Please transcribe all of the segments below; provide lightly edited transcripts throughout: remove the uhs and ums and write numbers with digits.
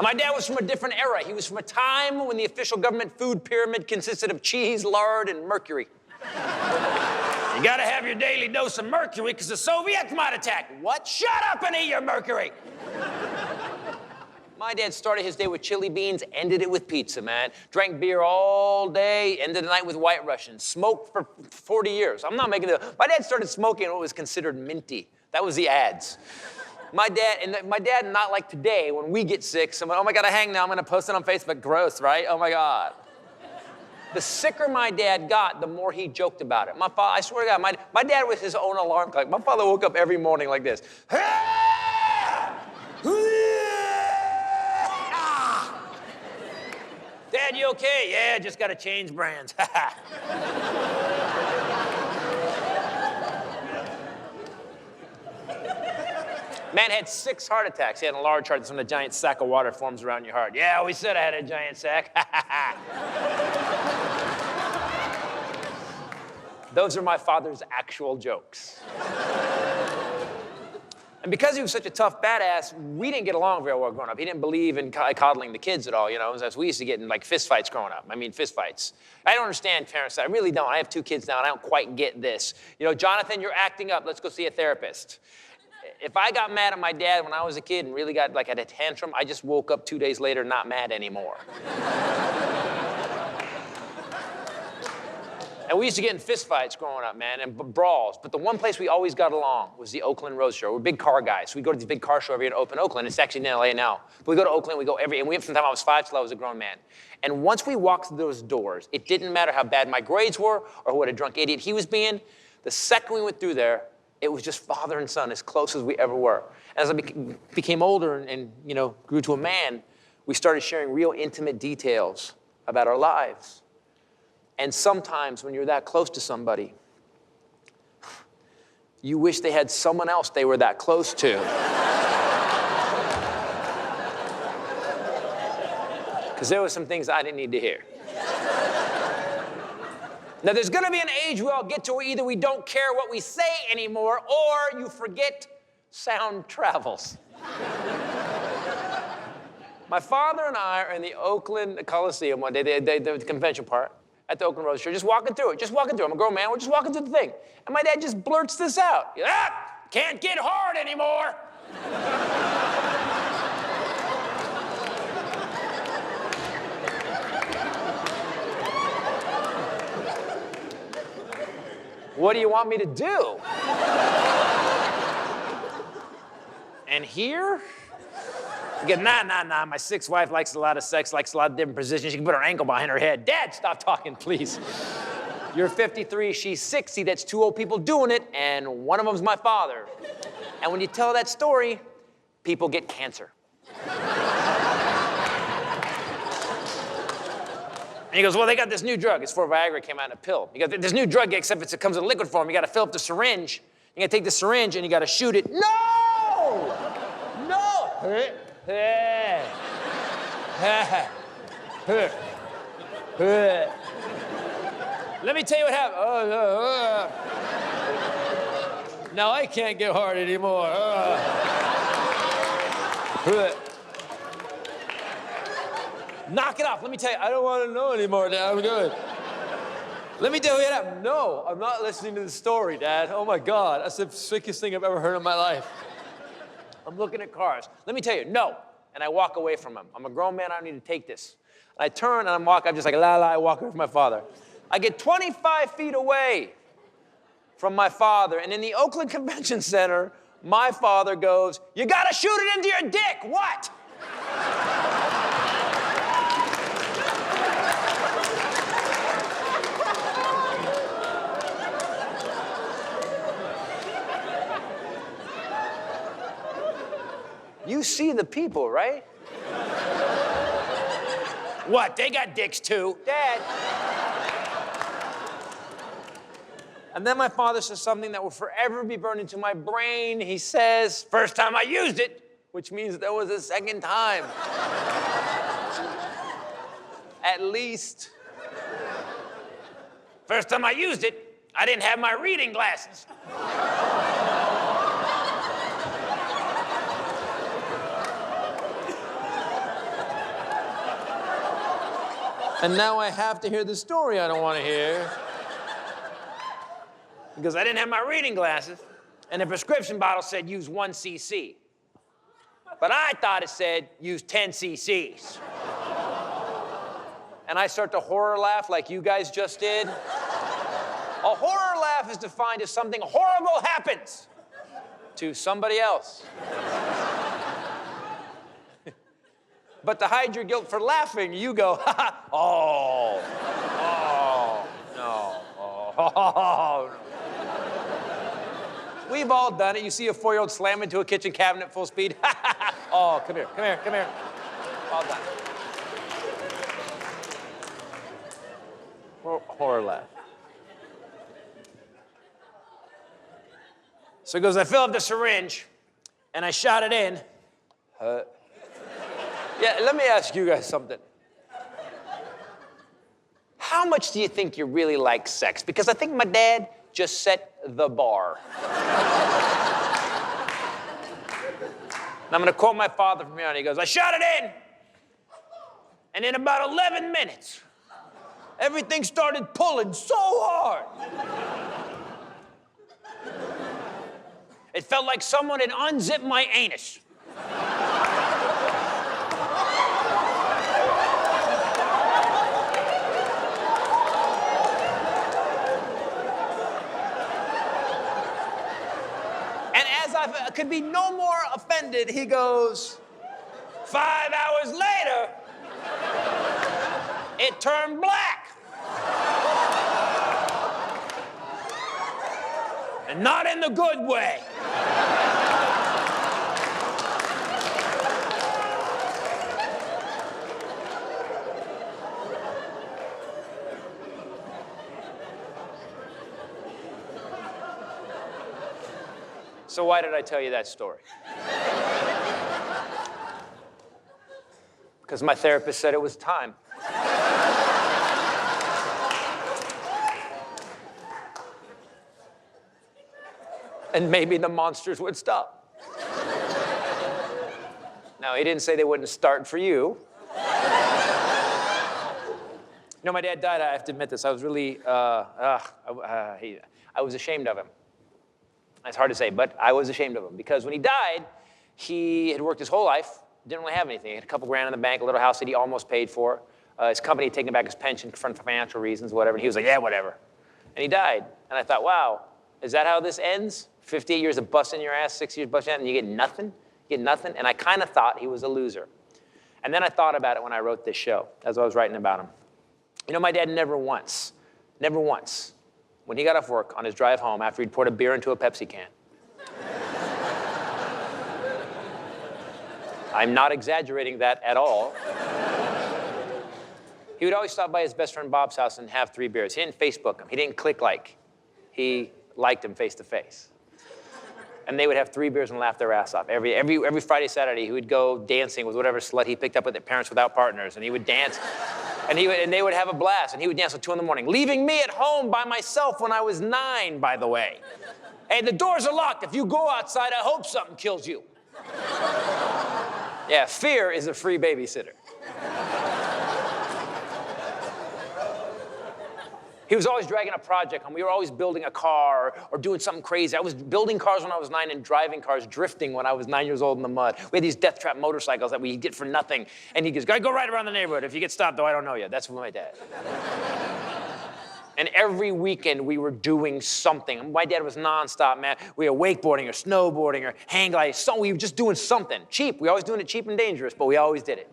My dad was from a different era. He was from a time when the official government food pyramid consisted of cheese, lard, and mercury. You gotta have your daily dose of mercury because the Soviets might attack. What? Shut up and eat your mercury. My dad started his day with chili beans, ended it with pizza, man. Drank beer all day, ended the night with White Russians. Smoked for 40 years. I'm not making it up. My dad started smoking what was considered minty. That was the ads. My dad, not like today, when we get sick, someone, oh my God, I hang now, I'm gonna post it on Facebook. Gross, right? Oh my God. The sicker my dad got, the more he joked about it. I swear to God, my dad was his own alarm clock. My father woke up every morning like this. Dad, you okay? Yeah, just gotta change brands. Man had 6 heart attacks. He had a large heart. That's when a giant sack of water forms around your heart. Yeah, we said I had a giant sack. Those are my father's actual jokes. And because he was such a tough badass, we didn't get along very well growing up. He didn't believe in coddling the kids at all, you know. We used to get in like fist fights growing up. I mean, fist fights. I don't understand parents. I really don't. I have 2 kids now, and I don't quite get this. You know, Jonathan, you're acting up. Let's go see a therapist. If I got mad at my dad when I was a kid and really got like had a tantrum, I just woke up 2 days later not mad anymore. And we used to get in fist fights growing up, man, and brawls. But the one place we always got along was the Oakland Road Show. We're big car guys. So we go to the big car show every year in Oakland. It's actually in LA now. But we go to Oakland, we go and we went from the time I was 5 till I was a grown man. And once we walked through those doors, it didn't matter how bad my grades were or what a drunk idiot he was being. The second we went through there, it was just father and son, as close as we ever were. As I became older and you know, grew to a man, we started sharing real intimate details about our lives. And sometimes when you're that close to somebody, you wish they had someone else they were that close to. Because there were some things I didn't need to hear. Now, there's going to be an age we all get to where either we don't care what we say anymore or you forget sound travels. My father and I are in the Oakland Coliseum one day, the convention part, at the Oakland Road Show, just walking through it, I'm a grown man, we're just walking through the thing. And my dad just blurts this out. Can't get hard anymore. What do you want me to do? And here? Again, nah. My 6th wife likes a lot of sex, likes a lot of different positions. She can put her ankle behind her head. Dad, stop talking, please. You're 53, she's 60. That's 2 old people doing it, and one of them's my father. And when you tell that story, people get cancer. And he goes, well, they got this new drug. It's for Viagra, came out in a pill. He goes, this new drug, except it comes in liquid form. You got to fill up the syringe. You got to take the syringe and you got to shoot it. No! Let me tell you what happened. Now I can't get hard anymore. Knock it off. Let me tell you, I don't want to know anymore, Dad. I'm good. Let me tell you what happened. No, I'm not listening to the story, Dad. Oh my God, that's the sickest thing I've ever heard in my life. I'm looking at cars. Let me tell you, no. And I walk away from him. I'm a grown man, I don't need to take this. And I turn and I'm just like, I walk away from my father. I get 25 feet away from my father, and in the Oakland Convention Center, my father goes, you gotta shoot it into your dick, what? You see the people, right? What, they got dicks too? Dad. And then my father says something that will forever be burned into my brain. He says, first time I used it, which means there was a second time. At least. First time I used it, I didn't have my reading glasses. And now I have to hear the story I don't want to hear. Because I didn't have my reading glasses, and the prescription bottle said use 1 cc. But I thought it said use 10 cc's. And I start to horror laugh like you guys just did. A horror laugh is defined as something horrible happens to somebody else. But to hide your guilt for laughing, you go, ha ha, oh, no, oh, no. We've all done it. You see a 4-year-old slam into a kitchen cabinet full speed. Oh, come here, come here, come here. All done. Horror laugh. So he goes, I fill up the syringe, and I shot it in. Yeah, let me ask you guys something. How much do you think you really like sex? Because I think my dad just set the bar. And I'm gonna quote my father from here on. He goes, I shot it in, and in about 11 minutes, everything started pulling so hard. It felt like someone had unzipped my anus. I could be no more offended, he goes, 5 hours later, it turned black. And not in the good way. So why did I tell you that story? Because my therapist said it was time. And maybe the monsters would stop. Now, he didn't say they wouldn't start for you. You know, my dad died, I have to admit this. I was really, I was ashamed of him. It's hard to say, but I was ashamed of him because when he died, he had worked his whole life, didn't really have anything. He had a couple grand in the bank, a little house that he almost paid for. His company had taken back his pension for financial reasons, whatever. And he was like, yeah, whatever. And he died. And I thought, wow, is that how this ends? 58 years of busting your ass, 6 years busting your ass, and you get nothing? You get nothing? And I kind of thought he was a loser. And then I thought about it when I wrote this show, as I was writing about him. You know, my dad never once, when he got off work on his drive home after he'd poured a beer into a Pepsi can. I'm not exaggerating that at all. He would always stop by his best friend Bob's house and have 3 beers. He didn't Facebook him. He didn't click like. He liked him face to face. And they would have 3 beers and laugh their ass off. Every Friday, Saturday, he would go dancing with whatever slut he picked up with their parents without partners. And he would dance. And they would have a blast, and he would dance till 2 in the morning, leaving me at home by myself when I was 9, by the way. Hey, the doors are locked. If you go outside, I hope something kills you. Yeah, fear is a free babysitter. He was always dragging a project home. We were always building a car or doing something crazy. I was building cars when I was 9 and driving cars, drifting when I was 9 years old in the mud. We had these death trap motorcycles that we get for nothing. And he goes, go right around the neighborhood. If you get stopped, though, I don't know you. That's my dad. And every weekend we were doing something. My dad was nonstop, man. We were wakeboarding or snowboarding or hang gliding. So we were just doing something. Cheap. We always doing it cheap and dangerous, but we always did it.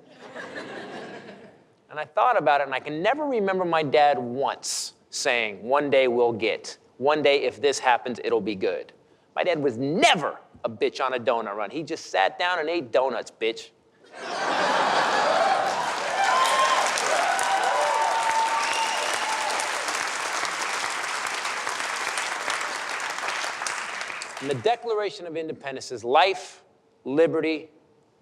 And I thought about it, and I can never remember my dad once saying, one day we'll get. One day, if this happens, it'll be good. My dad was never a bitch on a donut run. He just sat down and ate donuts, bitch. And the Declaration of Independence is life, liberty,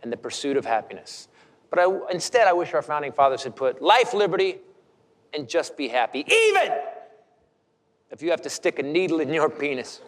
and the pursuit of happiness. But instead, I wish our founding fathers had put life, liberty, and just be happy, even if you have to stick a needle in your penis.